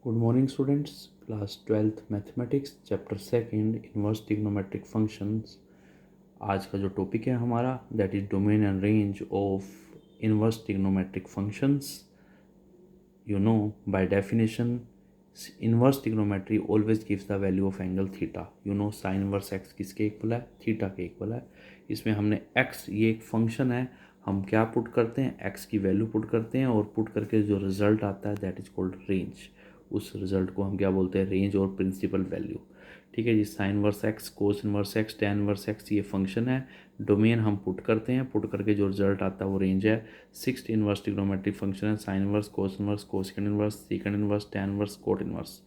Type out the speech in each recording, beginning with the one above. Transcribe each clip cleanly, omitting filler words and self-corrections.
Good morning students. Class 12th mathematics chapter second inverse trigonometric functions. आज का जो topic है हमारा that is domain and range of inverse trigonometric functions. You know, by definition, inverse trigonometry always gives the value of angle theta. You know, sin inverse x किसके equal है? Theta के equal है। इसमें हमने x, ये एक function है, हम क्या पुट करते हैं? x की वैल्यू पुट करते हैं और पुट करके जो रिजल्ट आता है दैट इज कॉल्ड रेंज। उस रिजल्ट को हम क्या बोलते हैं? रेंज और प्रिंसिपल वैल्यू। ठीक है जी। Sine inverse x, cos inverse x, tan inverse x ये फंक्शन है। डोमेन हम पुट करते हैं, पुट करके जो रिजल्ट आता है वो रेंज है। सिक्स्थ इनवर्स ट्रिग्नोमेट्रिक फंक्शन है sine inverse, cos inverse, cosecant inverse, secant inverse, tan inverse, cot inverse.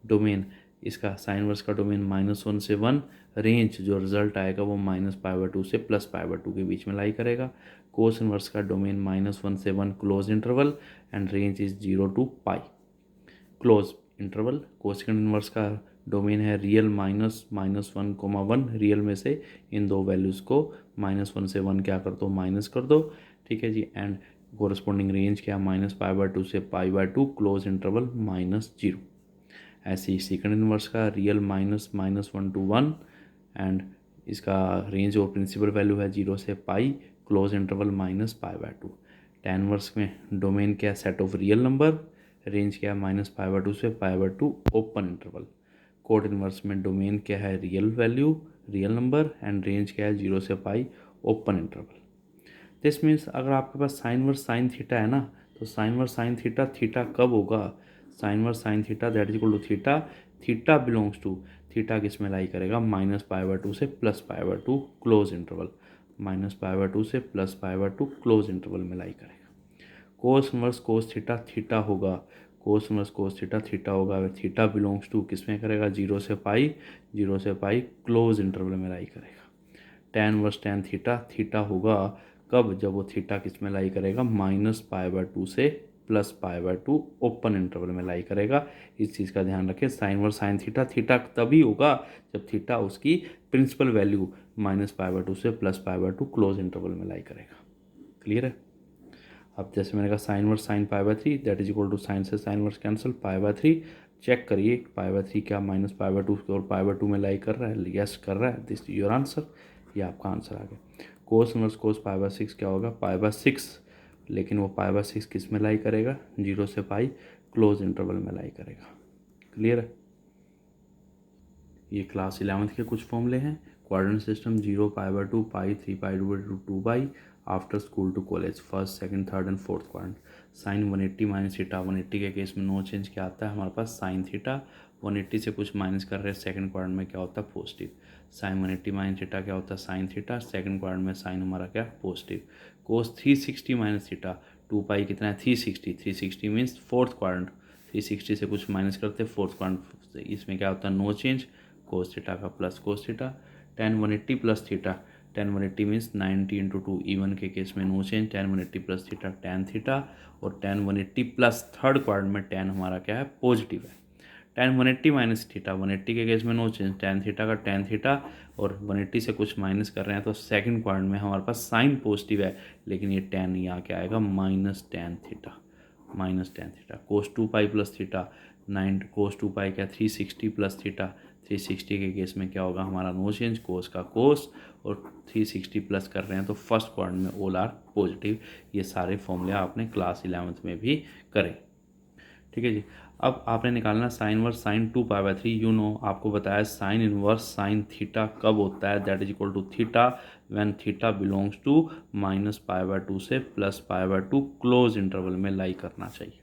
Domain इसका साइन इनवर्स का डोमेन -1 से 1। रेंज जो रिजल्ट आएगा वो -π/2 से +π/2 के बीच में लाई करेगा। कोस इनवर्स का डोमेन -1 से 1 closed interval and range is 0 to π closed interval. Cosecant inverse का डोमेन है रियल -(1,1) रियल में से इन दो वैल्यूज़ को -1 से 1 क्या कर दो? माइनस कर दो। ठीक है जी। एंड कोरस्पॉन्डिंग रेंज क्या? -π/2 से π/2 क्लोज इंटरवल -0। ऐसे ही सेकंड इनवर्स का रियल -(1 to 1) एंड इसका रेंज और प्रिंसिपल वैल्यू है 0 से π क्लोज इंटरवल -π/2। टैन इनवर्स में डोमेन क्या? Set of real number, range क्या है? -π/2 से π/2 ओपन इंटरवल। कोट इनवर्स में डोमेन क्या है? Real value, real number and range क्या है? 0 से π ओपन इंटरवल। दिस मीन्स अगर आपके पास साइन वर्स साइन थीटा है ना, तो sine verse sine theta, theta कब होगा? Sine verse sine theta that is equal to theta, theta belongs to, theta किस में लाई करेगा? -π/2 से +π/2 क्लोज इंटरवल, -π/2 से +π/2 क्लोज इंटरवल में लाई करेगा। Cos inverse cos theta, theta होगा, cos inverse cos theta, theta होगा। अगर थीटा बिलोंग्स टू किस में करेगा? 0 से π, 0 से π क्लोज इंटरवल में लाई करेगा। Tan inverse tan theta, theta होगा कब? जब वो थीटा किस में लाई करेगा? -π/2 से +π/2 ओपन इंटरवल में लाई करेगा। इस चीज़ का ध्यान रखें। Sign inverse sine theta, theta तभी होगा जब थीटा उसकी प्रिंसिपल वैल्यू -π/2 से +π/2 क्लोज इंटरवल में लाई करेगा। क्लियर है? अब जैसे मैंने कहा sine inverse sine π/3 that is equal to sine से साइन इनवर्स कैंसिल π/3। चेक करिए π/3 क्या -π/2 और π/2 में लाई कर रहा है? यस कर रहा है। दिस योर आंसर, ये आपका आंसर आ गया। कोस इनवर्स कोस π/6 क्या होगा? π/6, लेकिन वो π/6 किस में लाई करेगा? 0 से π क्लोज इंटरवल में लाई करेगा। क्लियर है? ये क्लास 11th के कुछ फॉर्मूले हैं। Quadrant system 0 π/2 π 3π/2 2π after school to college, first second third and fourth quadrant. Sine 180 minus theta, 180 के केस में नो चेंज क्या आता है हमारे पास? Sine theta. 180 से कुछ माइनस कर रहे हैं, सेकंड क्वाड्रेंट में क्या होता है? पॉजिटिव। साइन 180 माइनस थीटा क्या होता है? Sine theta. सेकंड क्वाड्रेंट में साइन हमारा क्या? पॉजिटिव। कोस 360 माइनस थीटा, 2π कितना है? 360। 360 मीन्स फोर्थ क्वाड्रेंट, 360 से कुछ माइनस करते हैं फोर्थ क्वाड्रेंट, इसमें क्या होता है? No change. कोस थीटा का plus cos theta. tan 180 plus theta, tan 180 means 90 into 2, even के केस में no change. tan 180 plus theta tan theta, और tan 180 प्लस थर्ड क्वाड्रेंट में tan हमारा क्या है? पॉजिटिव है। tan 180 माइनस थीटा, 180 के केस में नो चेंज, tan थीटा का tan थीटा, और 180 से कुछ माइनस कर रहे हैं तो सेकंड क्वाड्रेंट में हमारे पास साइन पॉजिटिव है, लेकिन ये tan यहाँ क्या आएगा? Minus tan theta, minus tan theta. Cos 2π plus theta, 9 cos 2π क्या? 360 प्लस थीटा, 360 के केस में क्या होगा हमारा? नो चेंज, कोस का कोस, और 360 प्लस कर रहे हैं तो फर्स्ट क्वाड्रेंट में ऑल आर पॉजिटिव। ये सारे फॉर्मूले आपने क्लास 11th में भी करे। ठीक है जी। अब आपने निकालना sine inverse sine 2π/3। You know, आपको बताया साइन इनवर्स साइन थीटा कब होता है? That is equal to theta when theta belongs to -π/2 से +π/2 क्लोज इंटरवल में लाई करना चाहिए।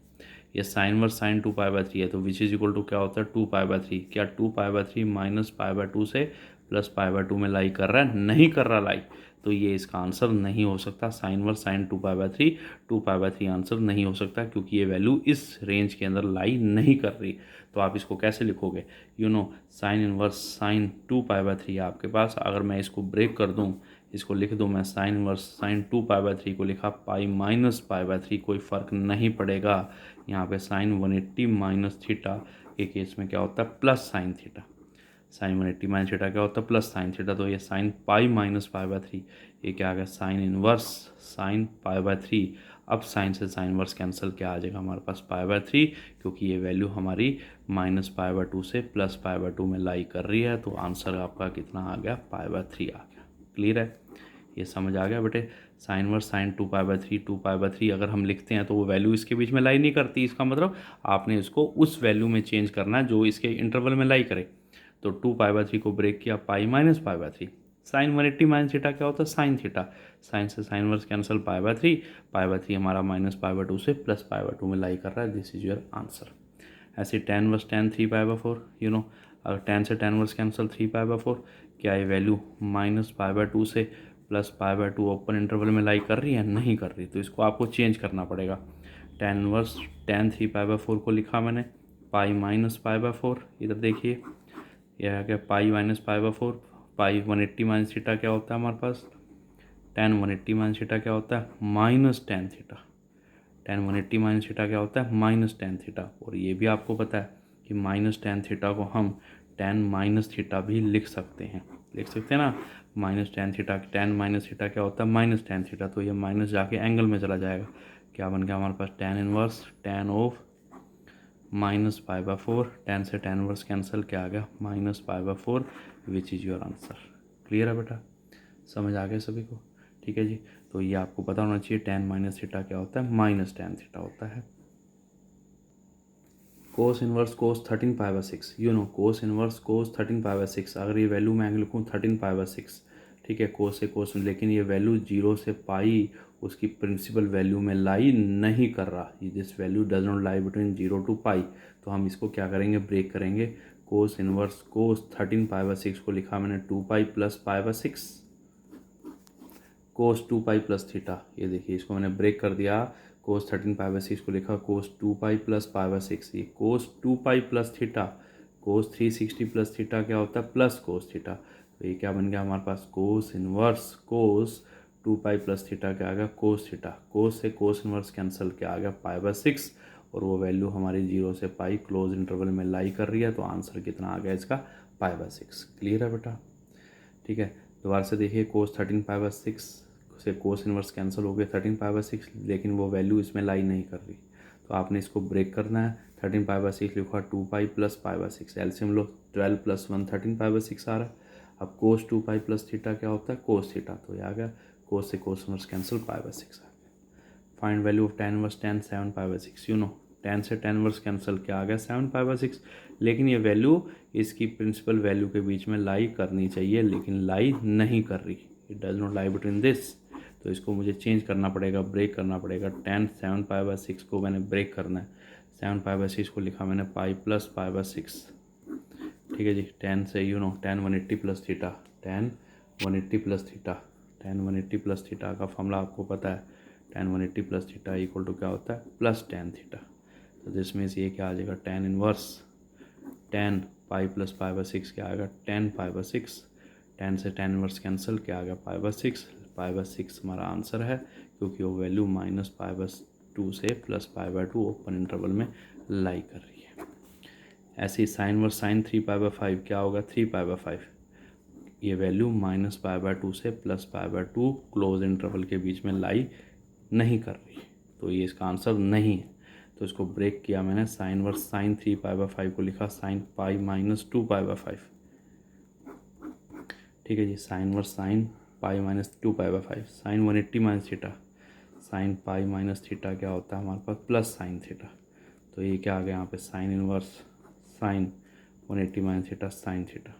ये साइन इनवर्स साइन 2π/3 है तो विच इज इक्वल टू क्या होता है? 2π/3। क्या 2π/3 -π/2 से +π/2 में लाई कर रहा है? नहीं कर रहा लाई, तो ये इसका आंसर नहीं हो सकता। साइन इनवर्स साइन 2π/3, 2π/3 आंसर नहीं हो सकता क्योंकि ये वैल्यू इस रेंज के अंदर लाई नहीं कर रही। तो आप इसको कैसे लिखोगे? You know, sine inverse sine 2π/3 आपके पास, अगर मैं इसको ब्रेक कर दूँ, इसको लिख दूँ मैं साइन इनवर्स साइन 2π/3 को लिखा पाई माइनस π/3, कोई फ़र्क नहीं पड़ेगा। यहाँ पे साइन 180 माइनस थीटा के केस में क्या होता है? Plus sine theta. Sine 180 minus theta क्या होता है? Plus sine theta. तो ये साइन π माइनस π/3, ये क्या आ गया? साइन इनवर्स साइन π/3 अब साइन से साइन इनवर्स कैंसिल क्या आ जाएगा हमारे पास π/3, क्योंकि ये वैल्यू हमारी -π/2 से +π/2 में लाई कर रही है, तो आंसर आपका कितना आ गया, π/3 आ गया। क्लियर है, ये समझ आ गया बेटे। साइन वर्स साइन 2π/3 अगर हम लिखते हैं तो वो वैल्यू इसके बीच में लाई नहीं करती, इसका मतलब आपने इसको उस वैल्यू में चेंज करना है जो इसके इंटरवल में लाई करे। तो 2π/3 को ब्रेक किया, π-π/3। साइन 180 माइनस थीटा क्या होता है, साइन थीटा। साइन से साइन वर्स कैंसिल, π/3 हमारा -π/2 से +π/2 में लाई कर रहा है। This is your answer. ऐसे tan वर्स tan 3π/4, अगर tan से tan वर्स कैंसिल 3π/4, क्या ये वैल्यू -π/2 से +π/2 ओपन इंटरवल में लाई कर रही है, नहीं कर रही, तो इसको आपको चेंज करना पड़ेगा। tan इनवर्स tan 3π/4 को लिखा मैंने π-π/4, इधर देखिए यह है क्या, π-π/4, π-180 माइनस थीटा क्या होता है हमारे पास, tan 180 माइनस थीटा क्या होता है, -tan theta. tan 180 minus theta क्या होता है, -tan थीटा। और ये भी आपको पता है कि -tan थीटा को हम tan माइनस थीटा भी लिख सकते हैं, ना। -tan theta, tan minus theta क्या होता है, -tan थीटा। तो ये माइनस जाके एंगल में चला जाएगा, क्या बन गया हमारे पास, tan inverse tan of -π/4, tan से tan इनवर्स कैंसिल, क्या आ गया, -π/4, which is your answer. Clear है बेटा, समझ आ गया सभी को? ठीक है जी। तो ये आपको पता होना चाहिए tan माइनस थीटा क्या होता है, -tan थीटा होता है। कोस इनवर्स कोस 13π/6, कोस इनवर्स कोस 13π/6, अगर ये वैल्यू मैं लिखूँ 13π/6, ठीक है, कोस से कोस, लेकिन ये वैल्यू 0 से पाई उसकी प्रिंसिपल वैल्यू में लाई नहीं कर रहा, this value does not lie between 0 to पाई। तो हम इसको क्या करेंगे, ब्रेक करेंगे। कोस इनवर्स कोस 13π/6 को लिखा मैंने 2π + π/6, कोस 2π + थीटा। ये देखिए, इसको मैंने ब्रेक कर दिया। कोस 13π/6 को लिखा कोस 2π + π/6, ये कोस 2π + थीटा, कोस 360 + थीटा क्या होता है, प्लस कोस थीटा। तो ये क्या बन गया हमारे पास, कोस इनवर्स कोस 2π + थीटा क्या आ गया, कोस थीटा। कोस से कोस इनवर्स कैंसिल, क्या आ गया, π/6। और वो वैल्यू हमारी 0 से पाई क्लोज इंटरवल में लाई कर रही है, तो आंसर कितना आ गया इसका, π/6। क्लियर है बेटा? ठीक है, दोबारा से देखिए, कोस 13π/6 से कोस इनवर्स कैंसिल हो गया 13π/6, लेकिन वो वैल्यू इसमें लाई नहीं कर रही, तो आपने इसको ब्रेक करना है। 13π/6 लिखा 2π + π/6, एलसीएम लो, 12 + 1 13π/6 आ रहा है। अब कोस 2π + थीटा क्या होता है, कोस थीटा। तो ये आ गया, कोस से कोस इनवर्स कैंसिल, π/6 आ गया। Find value of tan inverse tan 7π/6, tan से tan इनवर्स कैंसिल, क्या आ गया, 7π/6। लेकिन ये वैल्यू इसकी प्रिंसिपल वैल्यू के बीच में लाई करनी चाहिए, लेकिन लाई नहीं कर रही, it does not lie between this. तो इसको मुझे चेंज करना पड़ेगा, ब्रेक करना पड़ेगा। tan 7π/6 को मैंने ब्रेक करना है। 7π/6 को लिखा मैंने π + π/6, ठीक है जी। tan से tan 180 + theta, tan 180 + theta, tan 180 + theta का फॉर्मूला आपको पता है, tan 180 + थीटा इक्वल टू क्या होता है, +tan थीटा। तो जिसमें से ये क्या आ जाएगा, tan इनवर्स tan π + π/6 क्या आएगा, tan π/6। tan से tan इनवर्स कैंसिल, क्या आ गया, π/6। π/6 हमारा आंसर है, क्योंकि वो वैल्यू -π/2 से +π/2 ओपन इंटरवल में लाई कर रही है। ऐसे ही साइन वर्स साइन 3π/5 क्या होगा, 3π/5, ये वैल्यू -π/2 से +π/2 क्लोज इंटरवल के बीच में लाई नहीं कर रही, तो ये इसका आंसर नहीं है। तो इसको ब्रेक किया मैंने, साइन वर्स साइन 3π/5 को लिखा sin π - 2π/5, ठीक है जी। Sine verse sine π - 2π/5, sine 180 minus theta, sine π - theta क्या होता है हमारे पास, प्लस साइन थीटा। तो ये क्या आ गया यहाँ पे, sine inverse sine 180 minus theta sine theta.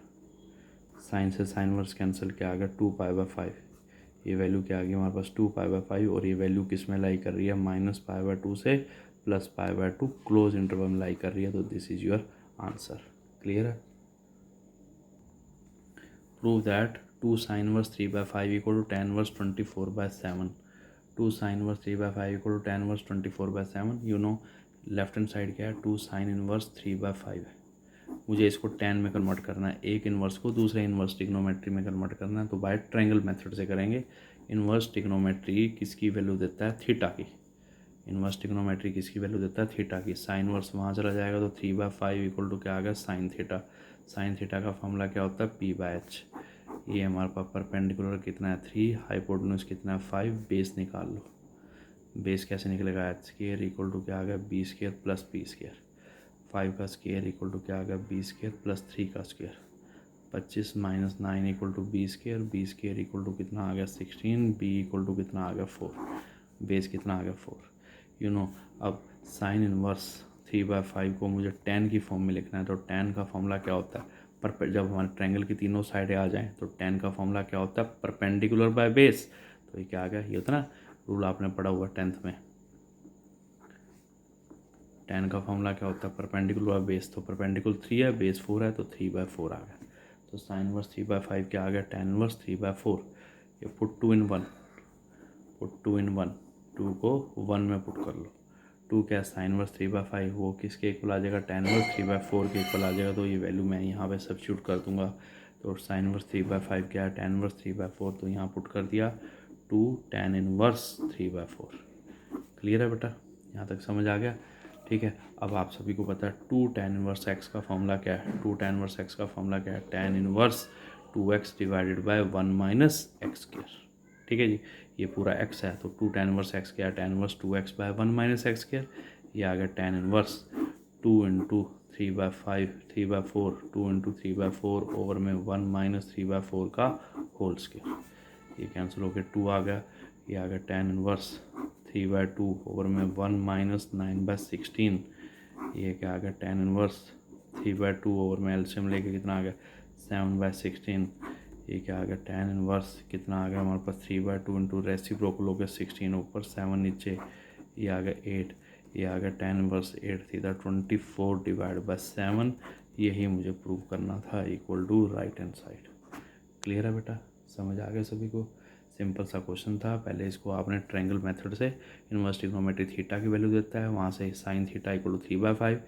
Sine से साइन वर्स कैंसिल, क्या आ गया, 2π/5। ये वैल्यू क्या आ गई हमारे पास, 2π/5, और ये वैल्यू किस में लाई कर रही है, -π/2 से +π/2 क्लोज इंटरवल में लाई कर रही है। तो this is your answer. Clear है? Prove that 2 sin inverse 3/5 equal to tan inverse 24/7. 2 sin inverse 3/5 equal to tan inverse 24/7. Left hand side क्या है, 2 sin inverse 3/5 है। मुझे इसको tan में कन्वर्ट करना है, एक इन्वर्स को दूसरे इन्वर्स ट्रिग्नोमेट्री में कन्वर्ट करना है, तो बाय ट्रायंगल मेथड से करेंगे। इन्वर्स ट्रिग्नोमेट्री किसकी वैल्यू देता है, थीटा की। इन्वर्स ट्रिग्नोमेट्री किसकी वैल्यू देता है, थीटा की। साइन वर्स वहाँ चला जाएगा, तो 3/5 इक्वल टू क्या आ गया, साइन थीटा। साइन थीटा का फॉर्मूला क्या होता है, P/H। ये हमारे पास परपेंडिकुलर कितना है, 3, हाइपोटेन्यूज कितना है, 5, बेस निकाल लो। बेस कैसे निकलेगा, एच स्क्वायर इक्वल टू क्या आ गया b square plus b square, 5 का स्क्वायर इक्वल टू क्या आ गया बी स्क्वायर प्लस 3 का square, 25 minus 9 equal to b square equal to कितना आ गया 16, बी इक्वल टू कितना आ गया 4, बेस कितना आ गया 4। यू नो अब साइन इनवर्स 3/5 को मुझे tan की फॉर्म में लिखना है, तो tan का फॉर्मूला क्या होता है, पर जब हमारे ट्रायंगल की तीनों साइडें आ जाएं तो tan का फॉर्मूला क्या होता है, परपेंडिकुलर बाय बेस। तो ये क्या आ गया, ये होता ना रूल आपने पढ़ा हुआ 10th में, tan का फॉर्मूला क्या होता है, परपेंडिकुलर बाय बेस। तो परपेंडिकुलर 3 है, बेस 4 है, तो 3/4 आ गया। तो साइन इनवर्स 3/5 क्या आ गया, tan इनवर्स 3/4। ये पुट 2 in 1, पुट 2 in 1, 2 को 1 में पुट कर लो। 2 क्या साइन इनवर्स 3/5, वो किसके इक्वल आ जाएगा, tan इनवर्स 3/4 के इक्वल आ जाएगा। तो ये वैल्यू मैं यहाँ पे सब्स्टिट्यूट कर दूंगा। तो साइन इनवर्स 3/5 क्या है, tan इनवर्स 3/4, तो यहाँ पुट कर दिया 2 tan इनवर्स 3/4। क्लियर है बेटा, यहाँ तक समझ आ गया। ठीक है, अब आप सभी को पता है 2 tan इनवर्स x का फॉर्मूला क्या है, 2 tan इनवर्स x का फॉर्मूला क्या है, tan inverse 2x divided by 1 minus x square. ठीक है जी, ये पूरा x है, तो 2 tan इनवर्स x क्या है, tan inverse 2x by 1 minus x square. ये आ गया tan inverse 2 into 3/5 3/4, 2 into 3/4 over में 1 माइनस 3/4 का होल स्क्वायर। ये कैंसिल हो गया, 2 आ गया, ये आ गया tan इनवर्स 3/2 ओवर में 1 माइनस 9/16। ये क्या आ गया, tan इनवर्स 3/2 ओवर में एलसीएम लेके कितना आ गया 7/16। ये क्या आ गया, tan इनवर्स कितना आ गया हमारे पास 3/2 इंटू रेसिप्रोकल हो गया 16 ऊपर 7 नीचे, ये आ गया 8। ये आ गया tan इनवर्स 8 सीधा 24 डिवाइड बाय 7। यही मुझे प्रूव करना था equal to right hand side. Clear है बेटा, समझ आ गया सभी को। सिंपल सा क्वेश्चन था। पहले इसको आपने ट्रायंगल मेथड से इनवर्स ट्रिग्नोमेट्री थीटा की वैल्यू देता है, वहाँ से साइन थीटा इक्वल टू 3/5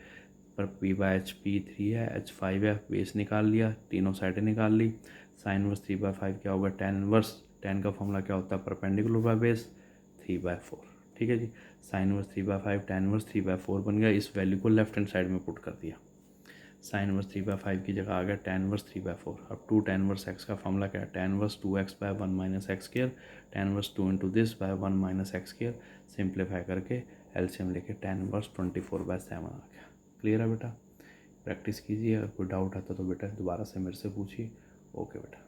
पर p/h p3 है, h5 है, बेस निकाल लिया, तीनों साइडें निकाल ली। साइन इनवर्स 3/5 क्या होगा, tan इनवर्स, tan का फॉर्मूला क्या होता है, परपेंडिकुलर बाय बेस 3/4। ठीक है जी, साइन इनवर्स 3/5 tan इनवर्स 3/4 बन गया। इस वैल्यू को लेफ्ट हैंड साइड में पुट कर दिया, साइन इनवर्स 3/5 की जगह आ गया tan इनवर्स 3/4। अब 2 tan इनवर्स x का फॉर्मूला क्या है, tan inverse 2x by 1 minus x square, tan inverse 2 into this by 1 minus x square. Simplify करके एलसीएम लेके tan इनवर्स 24/7 आ गया। क्लियर है बेटा, प्रैक्टिस कीजिए, अगर कोई डाउट आता तो बेटा दोबारा से मेरे से पूछिए। ओके बेटा।